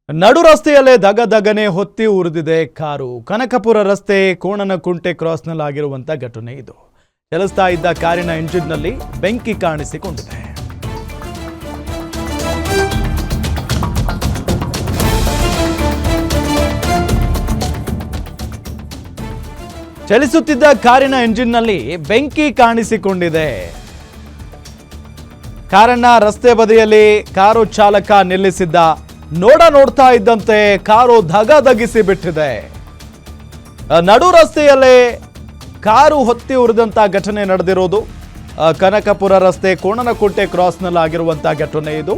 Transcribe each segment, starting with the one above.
ನಡು ರಸ್ತೆಯಲ್ಲೇ ದಗದಗನೆ ಹೊತ್ತಿ ಉರಿದಿದೆ ಕಾರು. ಕನಕಪುರ ರಸ್ತೆ ಕೋಣನಕುಂಟೆ ಕ್ರಾಸ್ನಲ್ಲಾಗಿರುವಂಥ ಘಟನೆ ಇದು. ಚಲಿಸ್ತಾ ಇದ್ದ ಕಾರಿನ ಇಂಜಿನ್ನಲ್ಲಿ ಬೆಂಕಿ ಕಾಣಿಸಿಕೊಂಡಿದೆ. ಚಲಿಸುತ್ತಿದ್ದ ಕಾರಿನ ಇಂಜಿನ್ನಲ್ಲಿ ಬೆಂಕಿ ಕಾಣಿಸಿಕೊಂಡಿದೆ. ಕಾರನ್ನ ರಸ್ತೆ ಬದಿಯಲ್ಲಿ ಕಾರು ಚಾಲಕ ನಿಲ್ಲಿಸಿದ್ದ. ನೋಡ್ತಾ ಇದ್ದಂತೆ ಕಾರು ಧಗಧಗಿಸಿ ಬಿಟ್ಟಿದೆ. ನಡು ರಸ್ತೆಯಲ್ಲೇ ಕಾರು ಹೊತ್ತಿ ಉರಿದಂತ ಘಟನೆ ನಡೆದಿರೋದು. ಕನಕಪುರ ರಸ್ತೆ ಕೋಣನಕುಂಟೆ ಕ್ರಾಸ್ನಲ್ಲಿ ಆಗಿರುವಂತಹ ಘಟನೆ ಇದು.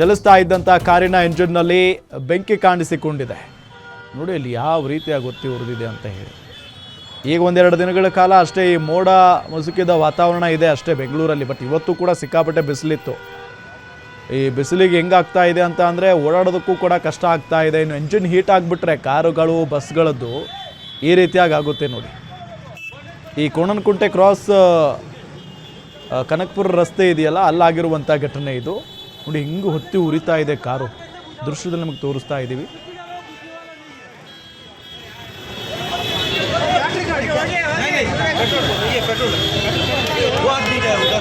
ಚಲಿಸ್ತಾ ಇದ್ದಂತ ಕಾರಿನ ಇಂಜಿನ್ನಲ್ಲಿ ಬೆಂಕಿ ಕಾಣಿಸಿಕೊಂಡಿದೆ. ನೋಡಿ ಇಲ್ಲಿ ಯಾವ ರೀತಿಯಾಗಿ ಹೊತ್ತಿ ಉರಿದಿದೆ ಅಂತ ಹೇಳಿ. ಈಗ ಒಂದೆರಡು ದಿನಗಳ ಕಾಲ ಅಷ್ಟೇ ಈ ಮೋಡ ಮುಸುಕಿದ ವಾತಾವರಣ ಇದೆ ಅಷ್ಟೇ ಬೆಂಗಳೂರಲ್ಲಿ. ಬಟ್ ಇವತ್ತು ಕೂಡ ಸಿಕ್ಕಾಪಟ್ಟೆ ಬಿಸಿಲಿತ್ತು. ಈ ಬಿಸಿಲಿಗೆ ಹೆಂಗಾಗ್ತಾ ಇದೆ ಅಂತ ಅಂದರೆ ಓಡಾಡೋದಕ್ಕೂ ಕೂಡ ಕಷ್ಟ ಆಗ್ತಾ ಇದೆ. ಇನ್ನು ಎಂಜಿನ್ ಹೀಟ್ ಆಗಿಬಿಟ್ರೆ ಕಾರುಗಳು ಬಸ್ಗಳದ್ದು ಈ ರೀತಿಯಾಗಿ ಆಗುತ್ತೆ ನೋಡಿ. ಈ ಕೋಣನಕುಂಟೆ ಕ್ರಾಸ್ ಕನಕಪುರ ರಸ್ತೆ ಇದೆಯಲ್ಲ, ಅಲ್ಲಾಗಿರುವಂಥ ಘಟನೆ ಇದು. ನೋಡಿ ಹಿಂಗೂ ಹೊತ್ತಿ ಉರಿತಾ ಇದೆ ಕಾರು. ದೃಶ್ಯದಲ್ಲಿ ನಮಗೆ ತೋರಿಸ್ತಾ ಇದ್ದೀವಿ. पेट्रोल